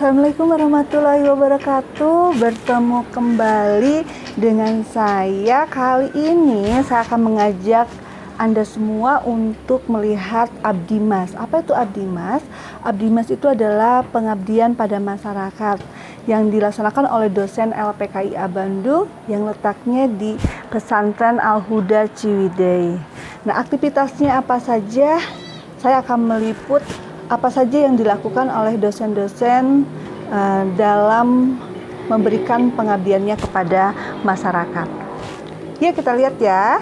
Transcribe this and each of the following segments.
Assalamualaikum warahmatullahi wabarakatuh. Bertemu kembali dengan saya. Kali ini saya akan mengajak Anda semua untuk melihat Abdi Mas. Apa itu Abdi Mas? Abdi Mas itu adalah pengabdian pada masyarakat yang dilaksanakan oleh dosen LPKIA Bandung yang letaknya di Pesantren Al-Huda Ciwidey. Nah, aktivitasnya apa saja? Saya akan meliput apa saja yang dilakukan oleh dosen-dosen dalam memberikan pengabdiannya kepada masyarakat. Yuk kita lihat ya.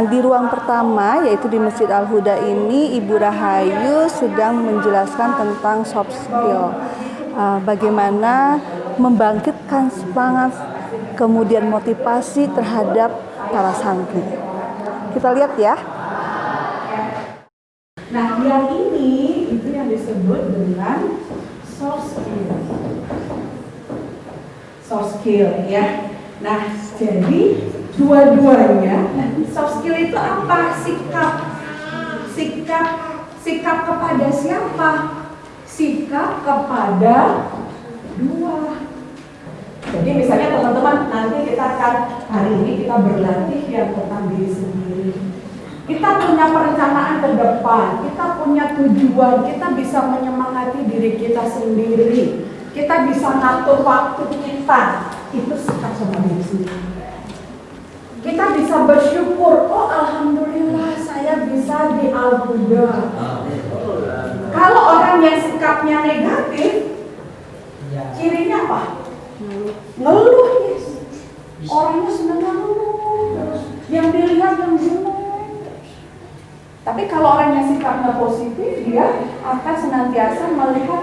Nah, di ruang pertama, yaitu di Masjid Al-Huda ini, Ibu Rahayu sedang menjelaskan tentang soft skill. Bagaimana membangkitkan semangat, kemudian motivasi terhadap para santri. Kita lihat ya. Nah, yang ini itu yang disebut dengan soft skill. Soft skill ya. Nah, jadi dua-duanya, soft skill itu apa? Sikap kepada siapa? Sikap kepada dua. Jadi misalnya teman-teman, nanti kita akan hari ini kita berlatih yang tentang diri sendiri. Kita punya perencanaan ke depan, kita punya tujuan, kita bisa menyemangati diri kita sendiri. Kita bisa ngatur waktu kita. Itu sikap sama diri sendiri. Kita bisa bersyukur, oh alhamdulillah saya bisa di Al-Huda. Kalau orang yang sikapnya negatif, cirinya apa? Ngeluh, yes. Orangnya senang ngeluh terus. Yang dilihat yang bingung. Tapi kalau orang yang sikapnya positif, dia akan senantiasa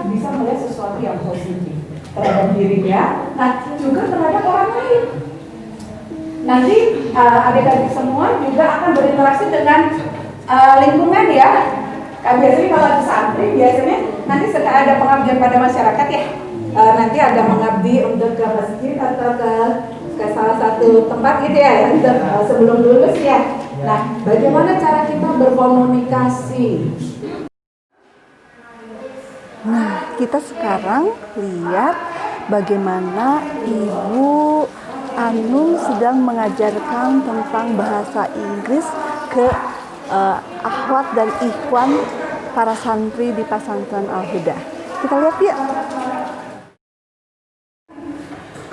bisa melihat sesuatu yang positif terhadap dirinya, nah juga terhadap orang lain. Nanti adik-adik semua juga akan berinteraksi dengan lingkungan ya. Biasanya kalau di santri biasanya nanti setelah ada pengabdian pada masyarakat ya, nanti ada mengabdi untuk ke masjid atau ke salah satu tempat gitu ya, untuk sebelum lulus ya. Nah, bagaimana cara kita berkomunikasi? Nah, kita sekarang lihat bagaimana Ibu Anum sedang mengajarkan tentang bahasa Inggris ke akhwat dan ikhwan para santri di Pesantren Al-Huda. Kita lihat ya.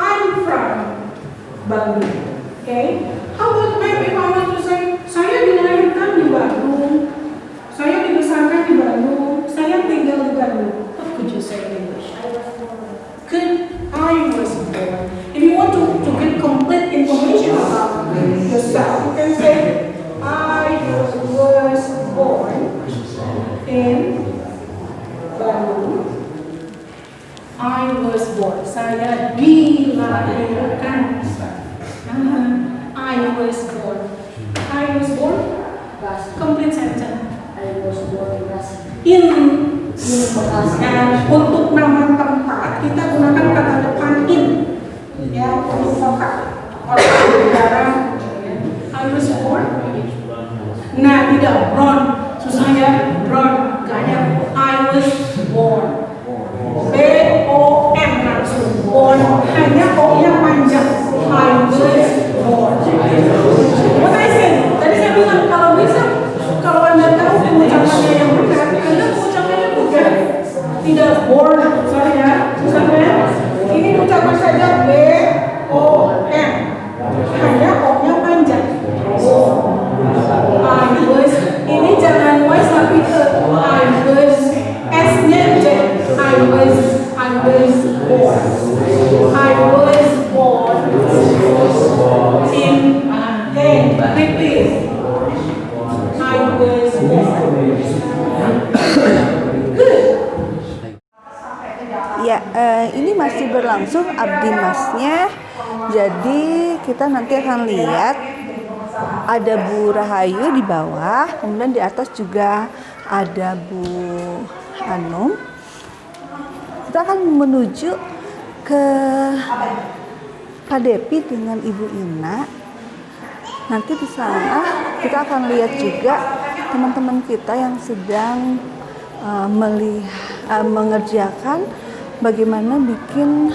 I'm from Bangli. Okay. How about maybe if I want to say, saya dilahirkan di Bandung, saya dibesarkan di Bandung, saya tinggal di Bandung. What could you say in English? I was born. If you want to get complete information about yourself, you can say, I was born in Bandung. I was born. Saya dilahirkan. I was born. I was born. Complete sentence. I was born in. Nah, untuk nama tempat kita gunakan kata depan in. Ya, untuk tempat. Orang negara. I was born. Nah, tidak born. Susah ya, born. Gaknya I was born. B-O-N langsung. Born. Hanya O-nya panjang. I was born. What I said? Tadi saya bilang kalau bisa, kalau Anda tahu pengucapannya yang benar, Anda pengucapannya bukan. Tidak born. Sorry ya, susah ya. Ini ucapan saja B-O-N. Hanya O-nya panjang. I was. Ini jangan was tapi ke I was. S-nya J. I was born. I was born in repeat. I was born. Good. Ya, ini masih berlangsung abdi masnya. Jadi kita nanti akan lihat ada Bu Rahayu di bawah, kemudian di atas juga ada Bu Anum. Kita akan menuju ke Pak Depi dengan Ibu Ina. Nanti di sana kita akan lihat juga teman-teman kita yang sedang mengerjakan bagaimana bikin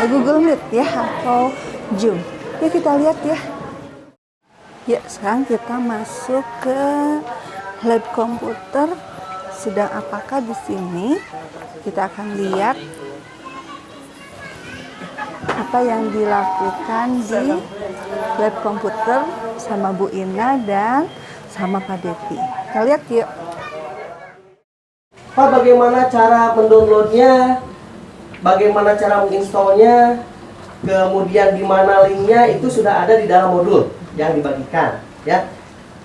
Google Meet ya atau Zoom. Ya kita lihat ya. Ya sekarang kita masuk ke lab komputer. Sedang apakah di sini? Kita akan lihat apa yang dilakukan di lab komputer sama Bu Ina dan sama Pak Depi. Kita lihat yuk. Pak, bagaimana cara mendownloadnya? Bagaimana cara menginstalnya? kemudian di mana linknya itu sudah ada di dalam modul yang dibagikan ya.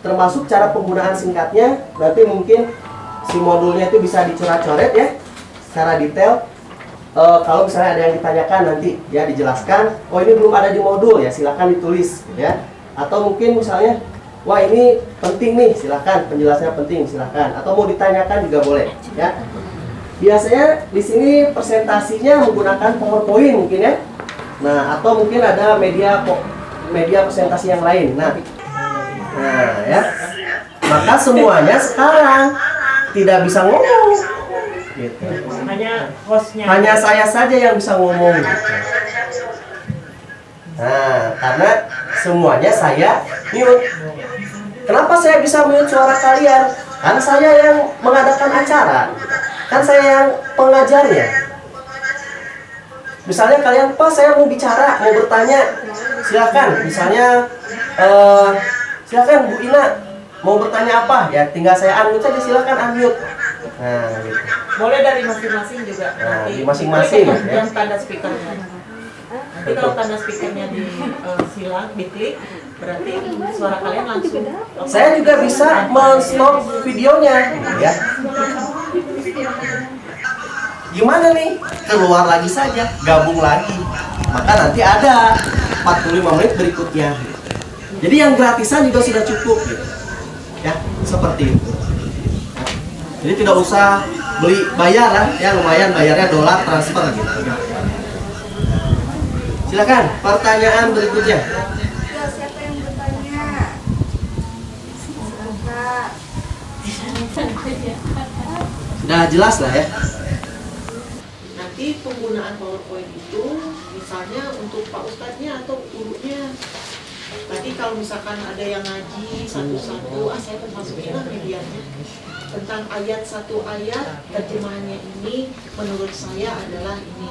Termasuk cara penggunaan singkatnya, nanti mungkin si modulnya itu bisa dicoret-coret ya secara detail. Kalau misalnya ada yang ditanyakan nanti ya dijelaskan, oh ini belum ada di modul ya silahkan ditulis ya. Atau mungkin misalnya, wah ini penting nih, silahkan penjelasannya penting silahkan. Atau mau ditanyakan juga boleh ya. Biasanya di sini presentasinya menggunakan PowerPoint mungkin ya. Nah, atau mungkin ada media presentasi yang lain. Nah ya. Maka semuanya sekarang tidak bisa ngomong. Gitu. Hanya hostnya. Hanya saya saja yang bisa ngomong. Nah, karena semuanya saya mute. Kenapa saya bisa mute suara kalian? Kan saya yang mengadakan acara. Kan saya yang pengajarnya. Misalnya kalian, Pak saya mau bicara, mau bertanya, silakan. Misalnya, silakan Bu Ina, mau bertanya apa? Ya tinggal saya unmute saja, silakan unmute. Nah, gitu. Boleh dari masing-masing juga. Nah, Nanti di masing-masing, klik ya. yang tanda speakernya. Nanti kalau tanda speakernya silang, diklik, berarti suara kalian langsung. Saya juga bisa men-stop videonya, ya. Gimana nih? Keluar lagi saja, gabung lagi. Maka nanti ada 45 menit berikutnya. Jadi yang gratisan juga sudah cukup, gitu. Ya, seperti itu. Jadi tidak usah beli bayar lah, ya lumayan bayarnya dolar transfer gitu. Silakan pertanyaan berikutnya. Ya, siapa yang bertanya? Sudah jelas lah ya. Nanti penggunaan PowerPoint itu misalnya untuk Pak Ustadznya atau gurunya. Tadi kalau misalkan ada yang ngaji satu-satu, saya masukin lah medianya. Tentang ayat satu ayat, terjemahannya ini menurut saya adalah ini.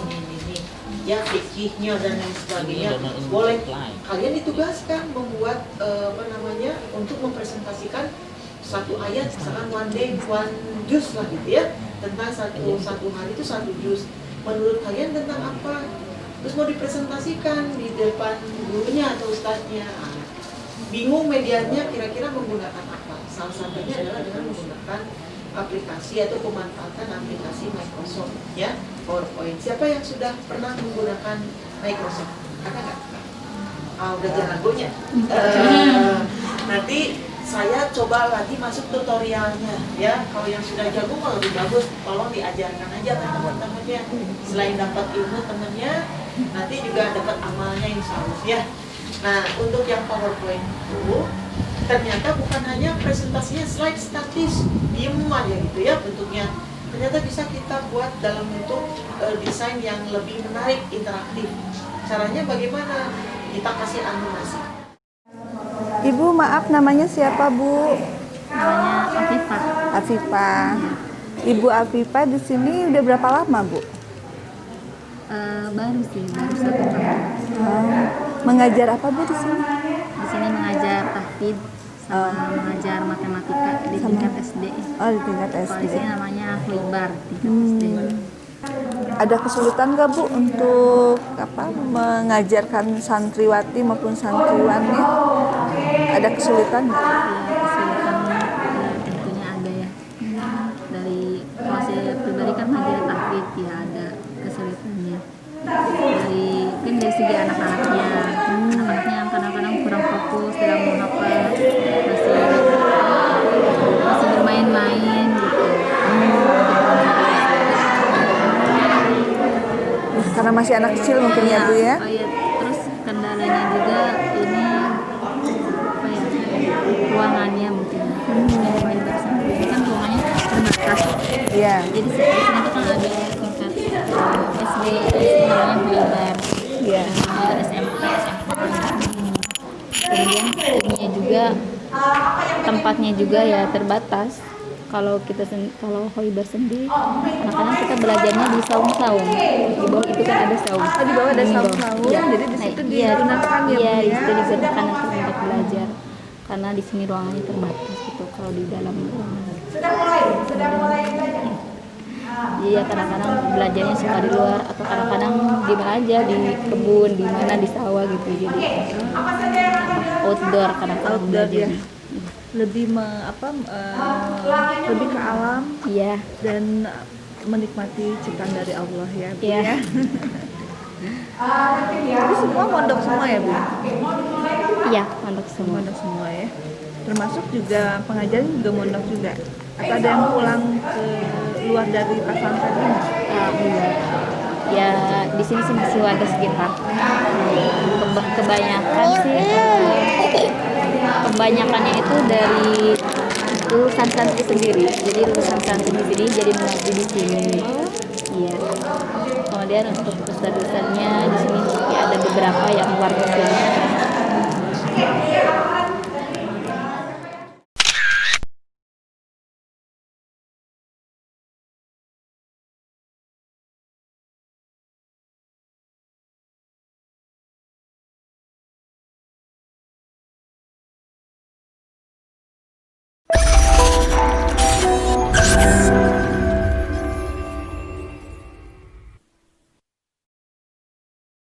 Ya fikihnya dan lain sebagainya. Boleh kalian ditugaskan membuat untuk mempresentasikan satu ayat, misalkan one day one juz lah gitu ya, tentang satu hari itu satu juz. Menurut kalian tentang apa? Terus mau dipresentasikan di depan gurunya atau ustadznya. Bingung medianya kira-kira menggunakan apa? Salah satunya adalah dengan menggunakan aplikasi atau pemanfaatan aplikasi Microsoft ya, PowerPoint. Siapa yang sudah pernah menggunakan Microsoft? Ada nggak? Udah jagonya. Nanti saya coba lagi masuk tutorialnya ya. Kalau yang sudah jago kalau lebih bagus, tolong diajarkan aja ke teman-temannya. Selain dapat ilmu temannya, nanti juga dapat amalnya insya Allah ya. Nah, untuk yang PowerPoint itu ternyata bukan hanya presentasinya slide statis, diem aja gitu ya bentuknya. Ternyata bisa kita buat dalam bentuk desain yang lebih menarik, interaktif. Caranya bagaimana? Kita kasih animasi. Ibu, maaf namanya siapa, Bu? Namanya Afifah. Afifah. Ibu Afifah di sini udah berapa lama, Bu? Baru 1 tahun. Mengajar apa, Bu, di sini? Di sini mengajar tahfidz sama mengajar matematika di tingkat SD. Oh, di tingkat Kalau di SD. sini namanya Khlibar tingkat SD. Ada kesulitan nggak, Bu, untuk mengajarkan santriwati maupun santriwannya? Ada kesulitan nggak? Ya, kesulitan tentunya ada ya. Dari kalau saya pribadi kan mengajar tahfidz ya ada kesulitannya. Dari segi anak-anaknya, anak-anaknya yang kadang-kadang kurang fokus, tidak mau hafal, masih bermain-main gitu. Karena masih anak kecil mungkin ya, Bu ya? Oh ya, terus kendalanya juga ini apa ya, ruangannya mungkin. Main bersama. Ini kan ruangannya terbatas. Iya. Jadi di sini tuh kan ada tingkat SD namanya Khlibar. Iya. SMP, SMA. Kemudian ininya juga tempatnya juga ya terbatas. Kalau Khlibar sendiri, kadang-kadang kita belajarnya di saung-saung. Di bawah itu kan ada saung. Oh, di bawah ada Di bawah. saung-saung, Iya. jadi di situ Iya, digunakan ya, Bu, Iya, di ya? situ digunakan untuk belajar. Karena di sini ruangannya terbatas gitu. Kalau di dalam ruangan. Jadi ya kadang-kadang belajarnya suka di luar atau kadang-kadang di mana aja, di kebun, di mana, di sawah gitu. Jadi outdoor kadang-kadang Outdoor ya. belajarnya. Lebih lebih ke alam Iya. dan menikmati ciptaan dari Allah ya, Bu Iya. ya. Jadi semua mondok semua ya, Bu? Iya, mondok semua. Mondok semua ya. Termasuk juga pengajaran juga mondok juga. Atau ada yang pulang ke luar dari pesantren ini? Enggak. Ya di sini sih masih warga sekitar. Kebanyakan sih kebanyakannya itu dari lulusan santri sendiri. Jadi lulusan santri di sini jadi mengabdi di sini. Iya. Kemudian untuk ustadz-ustadznya di sini ya ada beberapa yang warga sini.